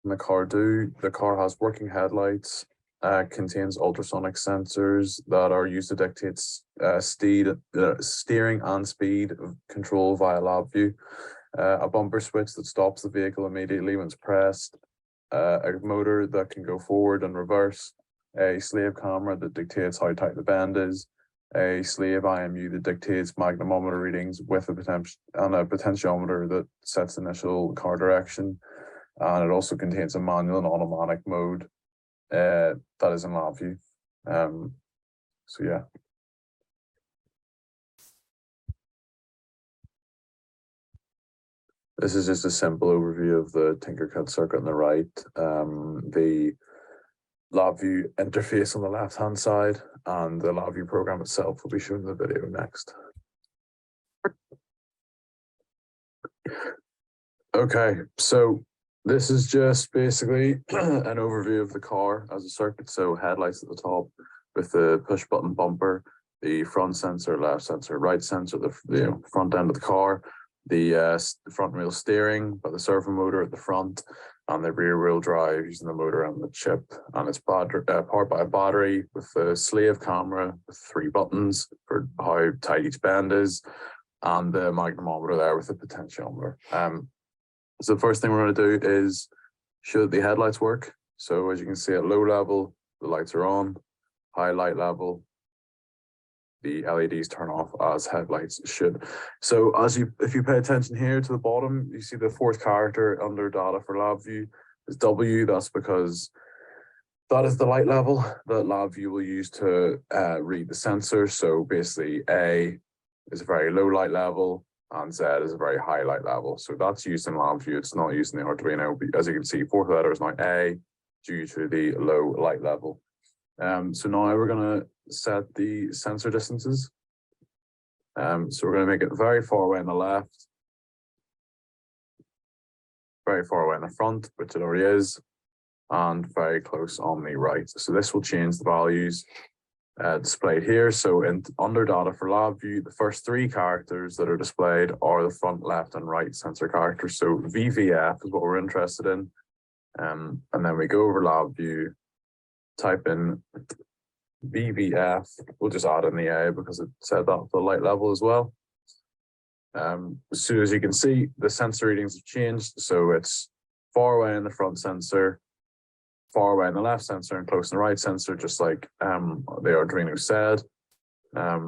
can the car do? The car has working headlights, contains ultrasonic sensors that are used to dictate steering and speed control via LabVIEW, a bumper switch that stops the vehicle immediately when it's pressed, a motor that can go forward and reverse, a slave camera that dictates how tight the bend is, a slave IMU that dictates magnetometer readings with a potentiometer that sets initial car direction, and it also contains a manual and automatic mode that is in LabVIEW. So yeah. This is just a simple overview of the Tinkercad circuit on the right. The LabVIEW interface on the left-hand side, and the LabVIEW program itself will be shown in the video next. Okay, so this is just basically an overview of the car as a circuit. So headlights at the top with the push-button bumper, the front sensor, left sensor, right sensor, the front end of the car, the front wheel steering by the servo motor at the front, and the rear wheel drive using the motor and the chip, and it's powered by a battery with a slave camera with 3 buttons for how tight each bend is, and the magnetometer there with the potentiometer. So the first thing we're going to do is show the headlights work. So as you can see at low level, the lights are on. High light level, the LEDs turn off as headlights should. So if you pay attention here to the bottom, you see the 4th character under data for LabVIEW is W. That's because that is the light level that LabVIEW will use to read the sensor. So basically A is a very low light level and Z is a very high light level. So that's used in LabVIEW. It's not used in the Arduino. As you can see, 4th letter is now A due to the low light level. So now we're going to set the sensor distances. So we're going to make it very far away on the left, very far away in the front, which it already is, and very close on the right. So this will change the values displayed here. So under data for LabVIEW, the first 3 characters that are displayed are the front, left, and right sensor characters. So VVF is what we're interested in. And then we go over LabVIEW, type in VVF. We'll just add in the A because it said that for the light level as well. So as you can see, the sensor readings have changed. So it's far away in the front sensor, far away in the left sensor, and close in the right sensor, just like the Arduino said. Back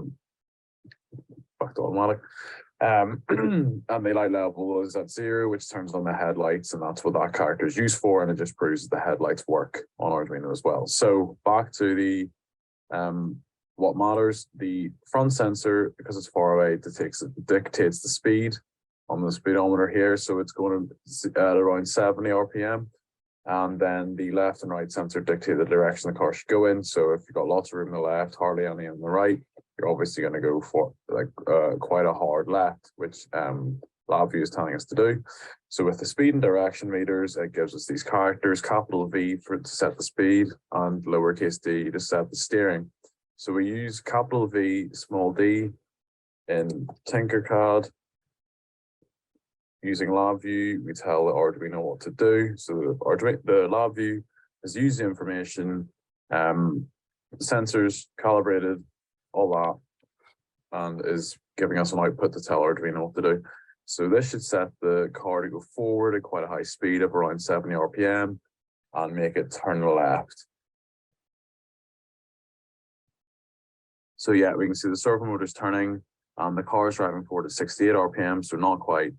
to automatic. And the light level is at 0, which turns on the headlights, and that's what that character is used for, and it just proves that the headlights work on Arduino as well. So back to the what matters, the front sensor, because it's far away, dictates the speed on the speedometer here. So it's going at around 70 RPM. And then the left and right sensor dictate the direction the car should go in. So if you've got lots of room on the left, hardly any on the right, you're obviously going to go for quite a hard left, which LabVIEW is telling us to do. So with the speed and direction meters, it gives us these characters, capital V to set the speed and lowercase d to set the steering. So we use capital V, small d in Tinkercad. Using LabVIEW, we tell the Arduino what to do. So the LabVIEW has used the information, sensors calibrated, all that, and is giving us an output to tell Arduino what to do. So this should set the car to go forward at quite a high speed of around 70 RPM and make it turn left. So yeah, we can see the servo motor's turning and the car is driving forward at 68 RPM, so not quite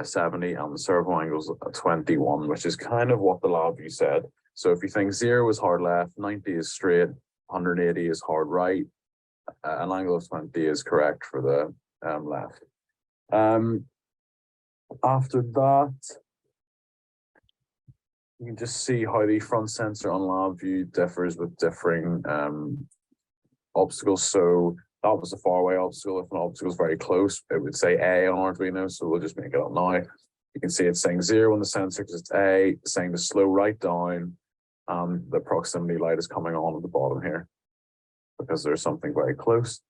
70, and the servo angle's at 21, which is kind of what the LabVIEW said. So if you think 0 is hard left, 90 is straight, 180 is hard right, an angle of 20 is correct for the left. After that, you can just see how the front sensor on LabVIEW differs with differing obstacles. So that was a far away obstacle. If an obstacle is very close, it would say A on Arduino. So we'll just make it up now. You can see it's saying 0 on the sensor because it's A, it's saying to slow right down, and the proximity light is coming on at the bottom here because there's something very close.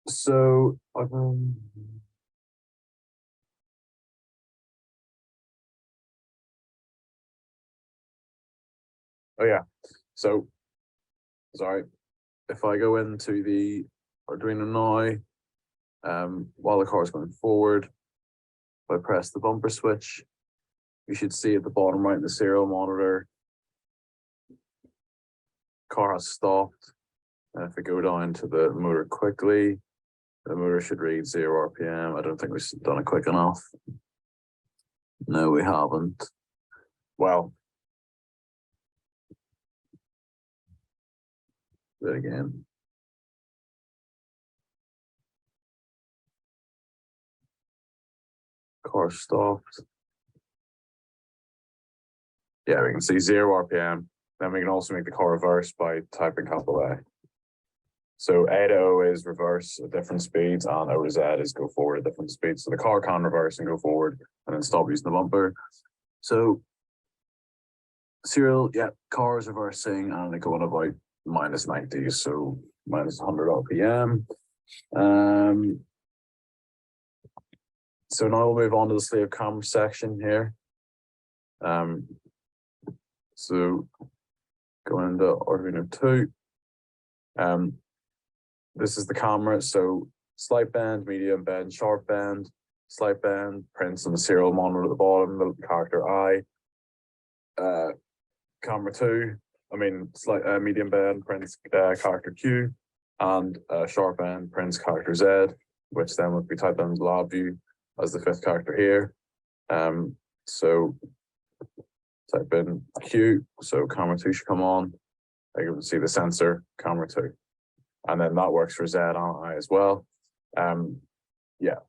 So Oh yeah, so sorry, if I go into the Arduino now, while the car is going forward, if I press the bumper switch, you should see at the bottom right in the serial monitor, car has stopped. And if I go down to the motor quickly, the motor should read 0 RPM. I don't think we've done it quick enough. No, we haven't. Well, do it again. Car stopped. Yeah, we can see 0 RPM. Then we can also make the car reverse by typing capital A. So A to O is reverse at different speeds, and O to Z is go forward at different speeds. So the car can reverse and go forward and then stop using the bumper. So serial, yeah, car is reversing and they go on about -90, so -100 RPM. So now we'll move on to the slave camera section here. So going into Arduino 2. This is the camera. So slight bend, medium bend, sharp bend, slight bend, prints on the serial monitor at the bottom, the character I. Camera 2, slight medium bend, prints character Q, and sharp bend, prints character Z, which then would be typed into LabVIEW as the 5th character here. So type in Q, so camera 2 should come on. I can see the sensor, camera 2. And then that works for Z and I as well. Yeah.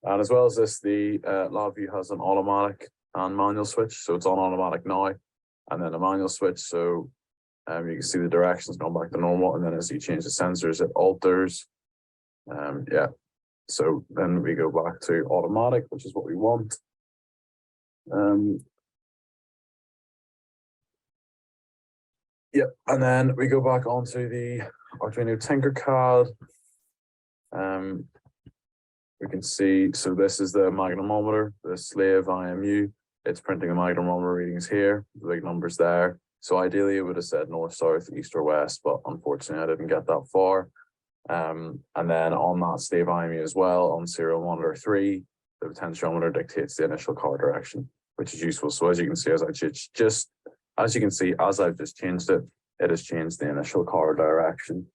And as well as this, the LabVIEW has an automatic and manual switch. So it's on automatic now, and then a manual switch. So you can see the directions going back to normal. And then as you change the sensors, it alters. Yeah. So then we go back to automatic, which is what we want. Yeah, and then we go back onto the Arduino Tinkercad. We can see, so this is the magnetometer, the slave IMU. It's printing the magnetometer readings here, the big numbers there. So ideally it would have said north, south, east, or west, but unfortunately I didn't get that far. And then on that slave IMU as well, on serial monitor 3, the potentiometer dictates the initial car direction, which is useful. So as you can see, as I've just changed it, it has changed the initial car direction.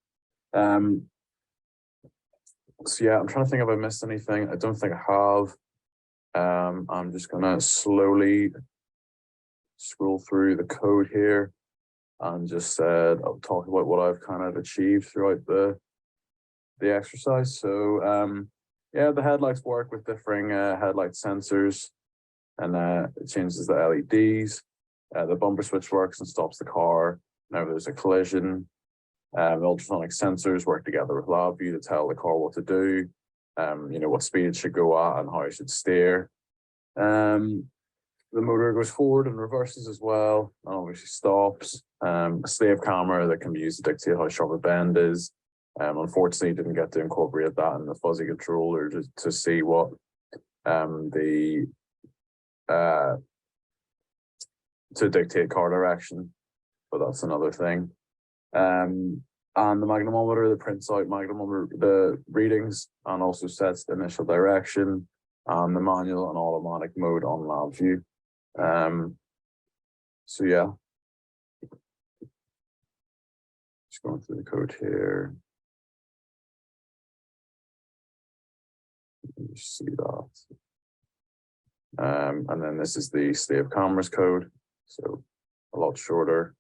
So yeah, I'm trying to think if I missed anything. I don't think I have. I'm just gonna slowly scroll through the code here and just I'll talk about what I've kind of achieved throughout the exercise. So yeah, the headlights work with differing headlight sensors, and it changes the LEDs. The bumper switch works and stops the car whenever there's a collision. The ultrasonic sensors work together with LabVIEW to tell the car what to do, what speed it should go at and how it should steer. The motor goes forward and reverses as well, and obviously stops. A slave camera that can be used to dictate how sharp a bend is. Unfortunately, didn't get to incorporate that in the fuzzy controller to see what to dictate car direction, but that's another thing. And the magnetometer that prints out the readings and also sets the initial direction, and the manual and automatic mode on LabVIEW. So yeah, just going through the code here. You see that. And then this is the slave cameras code, so a lot shorter.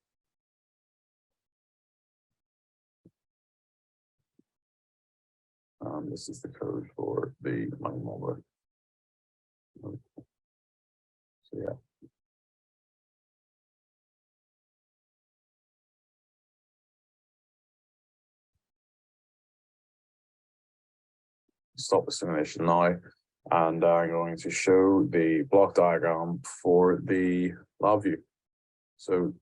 This is the code for the magnetometer. So yeah. Stop the simulation now, and I'm going to show the block diagram for the LabVIEW. So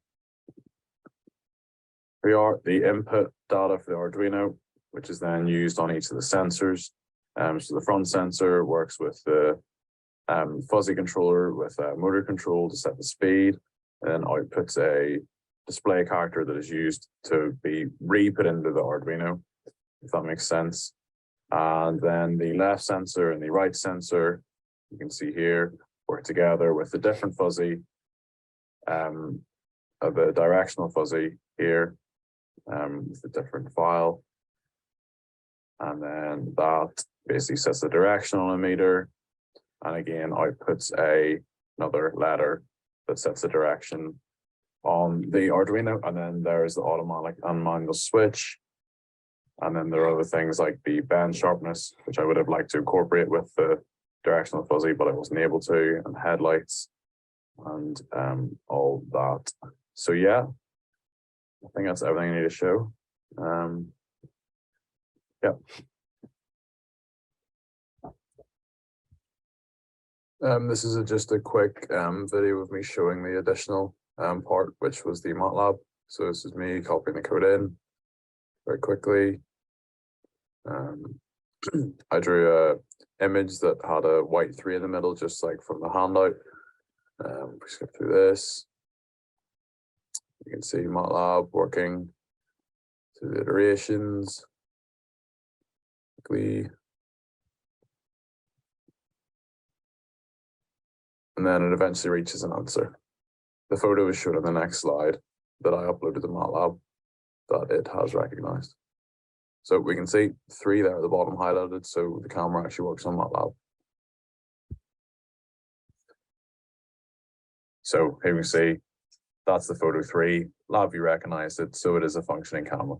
here are the input data for the Arduino, which is then used on each of the sensors. So the front sensor works with the fuzzy controller with a motor control to set the speed, and then outputs a display character that is used to be re-put into the Arduino, if that makes sense. And then the left sensor and the right sensor, you can see here, work together with the different fuzzy, the directional fuzzy here, with a different file. And then that basically sets the direction on a meter. And again, outputs another letter that sets the direction on the Arduino. And then there's the automatic and manual switch. And then there are other things like the bend sharpness, which I would have liked to incorporate with the directional fuzzy, but I wasn't able to, and headlights and all that. So yeah, I think that's everything I need to show. Yeah. This is just a quick video of me showing the additional part, which was the MATLAB. So this is me copying the code in very quickly. I drew a image that had a white 3 in the middle, just like from the handout. We skip through this. You can see MATLAB working through the iterations quickly. And then it eventually reaches an answer. The photo is shown in the next slide that I uploaded to MATLAB that it has recognized. So we can see 3 there at the bottom highlighted, so the camera actually works on MATLAB. So here we see that's the photo 3. LabVIEW recognized it, so it is a functioning camera.